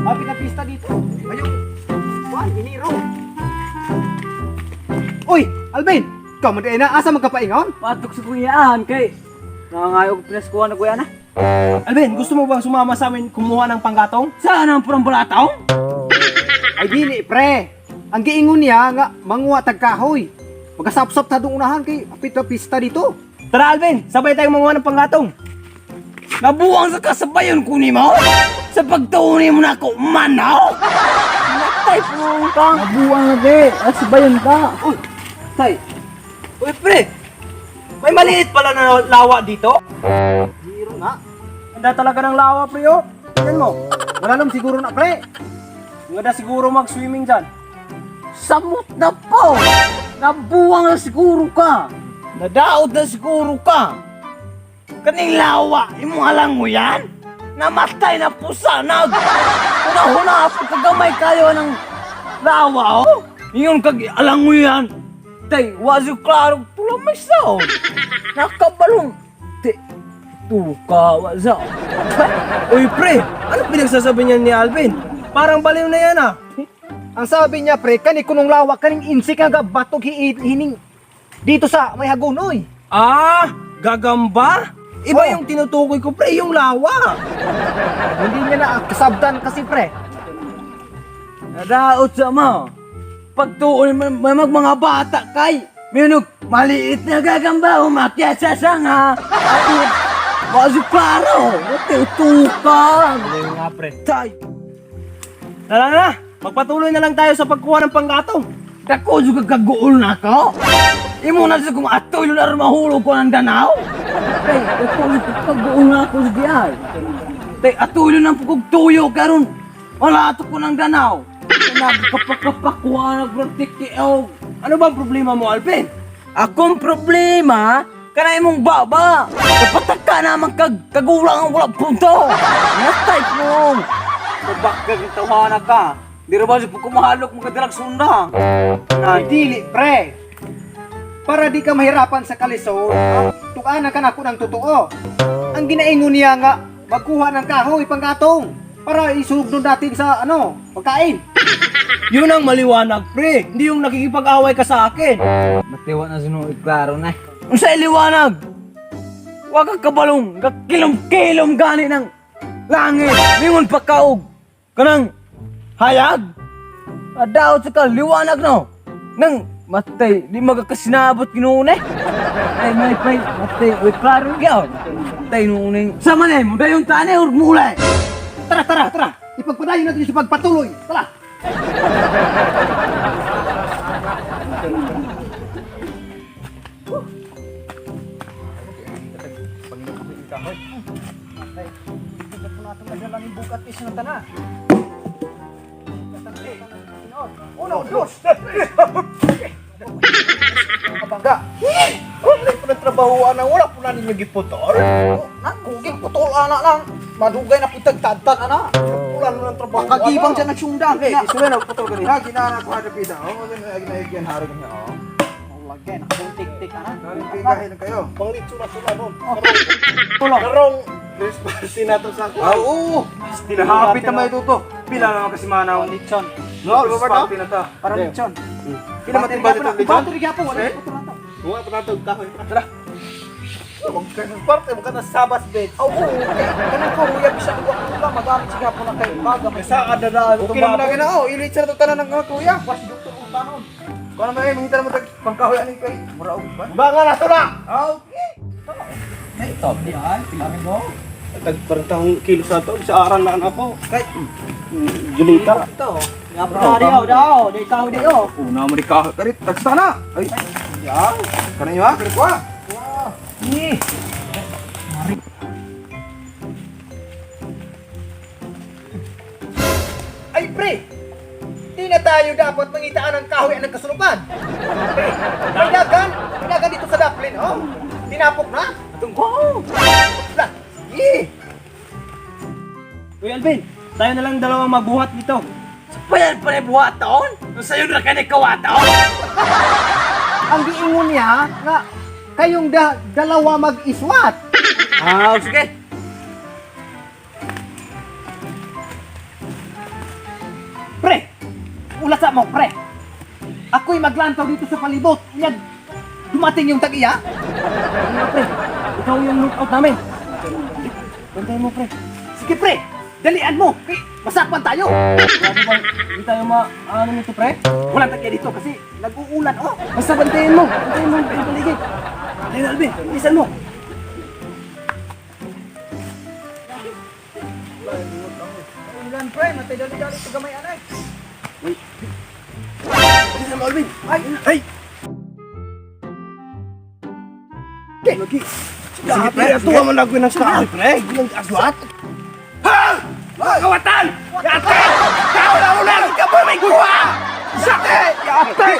Happy na pista dito. Ayun. Juan, Iniro. Uy, Alvin! Ikaw man na, asa magkapaingon? Patok sa kuyaan kay nangangayog pinaskuhan na kuya na. Alvin, gusto mo bang sumama sa amin kumuha ng panggatong? Saan ang purang balataw? Ay dili, pre. Ang giingon niya nga manguha tagkahoy. Magkasap-sap ta doon unahan kay apit na pista dito. Tara Alvin, sabay tayong manguha ng panggatong. Nabuang sa kasabayon ko ni mo? Sa pagtuuni mo na ako, manaw! Natay po ka! Nabuang na de, at sabayon ka. Uy, tay. Uy, pre. May maliit pala na lawa dito. Hiro nga. Handa talaga ng lawa, pre, oh. Tingnan mo. Wala naman siguro na, pre. Handa siguro mag-swimming dyan. Samot na po! Nabuang na siguro ka! Nadaot na siguro ka! Kaning lawa, imong alang mo yan? Namatay na pusa, Una-una, pagkagamay kayo ng lawa, oh! Iyon kag alang mo yan! Tay, wazo klaro, tulang may sound! Nakabalong! Te, tuka, wazo! Uy, pre. Ano pinagsasabi niya ni Alvin? Parang baliw na yan, ah. Ang sabi niya, pre, kani kunong lawak, kaning insik nga batog hining dito sa may hagunoy. Ah, gagamba? Iba Oh. yung tinutukoy ko, pre, yung lawa. Hindi niya na kasabdan kasi, pre. Nadaot sa mo. Pagtuon may mga bata kay minug maliit na gagamba umakyat sa sanga. Ako wazo klaro. Tutuka. Baliw nga, pre. Tay. Tara na, magpatuloy na lang tayo sa pagkuha ng panggatong. Dako juga kaguol na ko. Imo na sa kung atoy na rin mahulog ko ng danaw. Tay, dako juga kaguol na ko diyan. Tay, atoy na pugog tuyo karon. Wala ato ko ng danaw. Nagkapak-kapakuha nagprotekti o. Ano ba ang problema mo, Alvin? Akong problema, kanay mong baba. Kapatak ka naman kagulang ang wala punto. Natay mo. Kabak ka gitawana ka. Di rin ba siya kumahalok mga dalag sunda? Ay, dili, pre. Para di ka mahirapan sa kalisod, tukanan ka na ako ng totoo. Ang ginaingon niya nga, magkuha ng kahoy, panggatong, para isulog natin sa, pagkain. Yun ang maliwanag, pre. Hindi yung nakikipag-away ka sa akin. Matiwa na sunod, klaro na. Ang sa iliwanag, wag kang kabalong, kakilom-kilom gani ng langit, lingon pagkaog, kanang hayag. Adaot sa kaliwanag, no? Nang matay, di magkakasinabot kinunay. Ay, matay, uy, klaro gyud. Matay nunay. Sama na mo, dayong tanay, or mulay. Tara. Ipagpadayon natin sa pagpatuloy. Tara. Uno, dos. Kabangga. Wala po ng trabahoan na wala po na ninyo giputol. Nagkuging putol anak lang. Madugay na pitag tadtad anak. Wala mo ng trabaho. Makagibang siya nagsundang. Isulan na putol ka rin. Ha, ginana ko hada pita. Ginahigyan harag niya. Lagyan, nakabuntik-tik anak. Nalipigahin na kayo. Panglitso na sila nun. Karong responsi na to sa kuha. Oo. Tinahapit na may tuto. Pila naman kasi manaw. Litson. No, responsi na to. Para litson. Pila matibay ito litson? Battery kaya po. Wala ito na to. Huwag pa nato. Kahoy. Tara. Huwag ka ng parte. Huwag ka ng sabas bed. Oo. Ganun ko. Huwag siya. Huwag ka. Magamit siya po na kayo. Baga. Saan ka dadaan? Okay naman na gina. Ilitsa na ito tanan ng mga kuya. Was doktor utanon. Kung ano may mangita naman pangkahoy aning kay. Muraog ba? Banga na ito na. Okay. Ito. Diyan. Pilamin mo. Tagparang kilo sa ito. Sa aral na ako. Kay. Julita. Ito. Nga daw. Di kahoy di o. Una mo di kahoy. Karit. Tagsa na. Ay. Yan. Kanay ha. Karit ko ha. Ni. Ay pre. Di na tayo dapat mangitaan ng kahoy ng kasulupan. Pre. May dagan dito sa Daplin. Oh. Tinapok na. Tungko. Lah. Sige. Uy, Alvin, tayo na lang dalawang magbuhat dito. Payan pa rin buhat taon? Sa'yo na ka ni kawataon? Ang giingon niya nga kayong dalawa mag-iswat. Sige. Asa mo, pre? Ako'y maglantaw dito sa palibot. Yan, dumating yung tag-iya. Ano, pre? Ikaw yung lookout namin. Bantayan mo, pre. Sige, pre. Dalian mo. Okay, masakpan tayo. Grabe bang, hindi tayo ano nito, pre? Walang tag-iya dito kasi nag-uulan, oh. Basta bantayan mo. Bantayan mo yung paligid. Ayun, Alvin. Bilisan mo. Ulan, pre. Matay dali-dali sa gamay, anay. Bilisan mo, Alvin. Ay! Ay! Lagi. Sige, pre. Atuwa man ako ng kahoy, pre. Yung agwat. Ha! Mga kawatan! Yate! Kau na ulan! Ka po may kuha! Sate! Yate!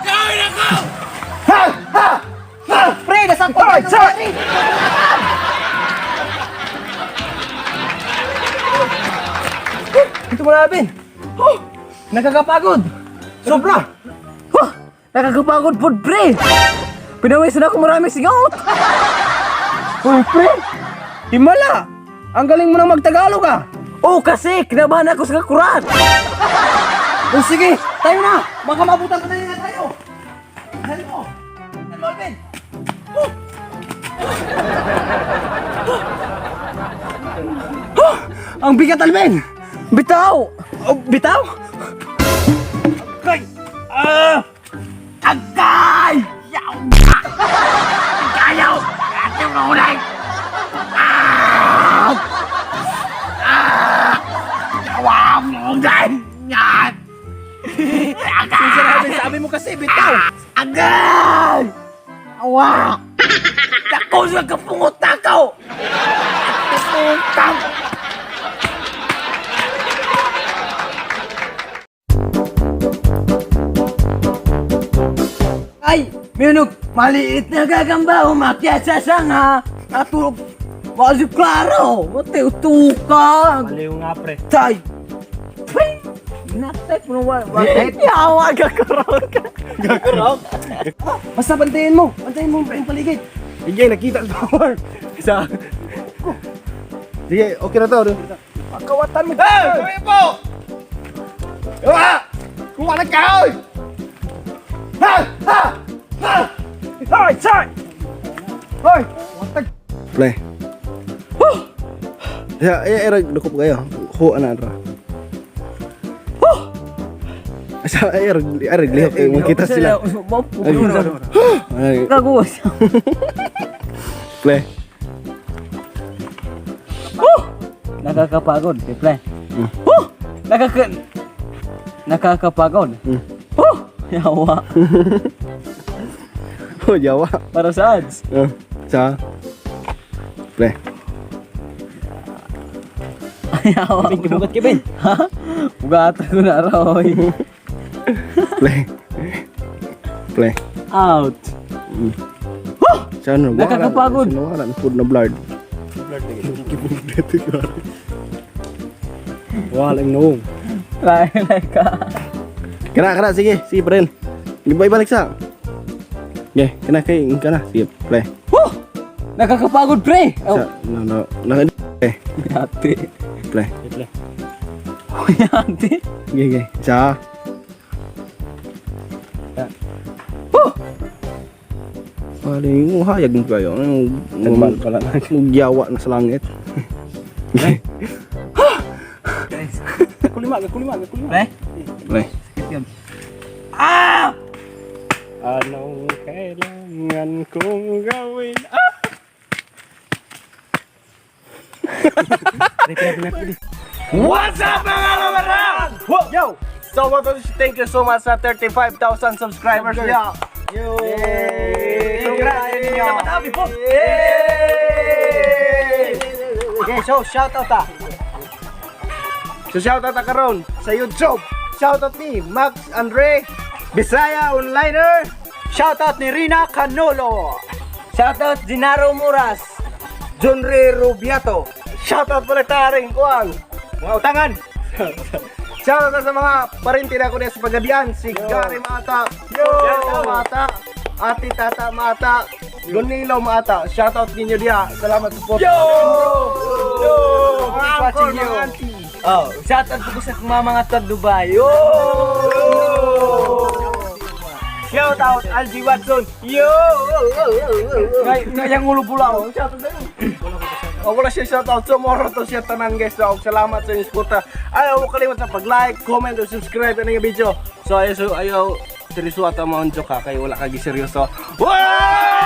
Kawin ako! Ha! Ha! Ha! Pre, nasakto Hoy, tayo ng sir! gari. Ito mo na, Alvin. Oh, nakakapagod. Sobra. Oh, nakakapagod po, pre. Pinawis na ako maraming sigaw. Uy, pre. Himala. Ang galing mo nang magtagalog ah. Oh, kasi kinabahan ako sa kakurat. Oh, sige. Tayo na. Baka mabutan ka na nila tayo. Dali mo. Ano, Alvin? Ang bigat, Alvin! Bitaw! Oh, bitaw? Agay! Agay! Yaw! Agayaw! Ate mo ulay! Awam mo ulay! Yan! Agay! Sabi mo kasi, bitaw. Agay! Awa! Dako siya kapungot takaw! Kapungutang! Ay! Minug! Maliit na gagamba! Umakyat sa sanga! Natulog! Wasi klaro! Matiutuka! Maliw nga, pre. Tay! Pre! Natay po na wakit! Yawa! Gakarot ka! Gakarap. Basta bantayin mo! Bantayin mo yung paligid! Sige, nakita ko power. Isa. Sige, okay na to. Pagkawatan mo! Hey! Kami po! Diba? Kuha ng kahoy! Ha! Ha! Ha! Hoy! Sir! Hoy! Play. Ya, era dukop kayo. Ho ana ra. Asa era lihok kayo makita sila. Ay, Gagus! play. Nakakapagod, Pre. Hmm. Nakakapagod. Hmm. Yawa. Oh, Jawa. Para saan? Sa play. Yawa. Kinugat ka, Ben. Ha? Bugatan ko na Roy. Play. Play. Out. Sana Nakakapagod. Sinawaran food na blood. Walang no. Lain ka. Kena sige, Bren. Balik sa. Okay, kena. Sige, play. Nakakapagod, Pre. Sa, no. Okay, Yate. play. Yate. Okay. Sa. Paling hayag mo kayo. Nagbal pala na. Nagyawa na sa langit. Kulima. Pre. Play. Ah! Anong kailangan kong gawin? What's up, mga kamarad? Yo! So, thank you so much sa 35,000 subscribers. Yeah. Yay! Congrats sa inyo. Napatabi po. Okay, so shout out ah. So, shoutout na karon sa YouTube. Shoutout ni Max Andre, Bisaya Onliner. Shout out ni Rina Canolo. Shoutout Gennaro Muras. Jonre Rubiato. Shoutout pala taring kuang. Mga utangan. Shoutout na sa mga parinti na ko na sa Pagadian. Si Gary Mata. Yo! Mata. Ati Tata Mata. Gonilo Mata. Shoutout ninyo diya. Salamat sa support. Yo! Yo! Watching you. Mga auntie. Oh, shoutout po sa mga ta Dubai. Yo! Shout out Algie Watson. Yo! Ngayang ulo pula oh. Shoutout na yun. O wala siya shout out. So moro to siya tanan guys. So salamat sa inyong suporta. Ayaw mo kalimutan pag-like, comment, o subscribe na yung video. So ayaw seryoso ata mo ka kay wala kagi seryoso. Wow!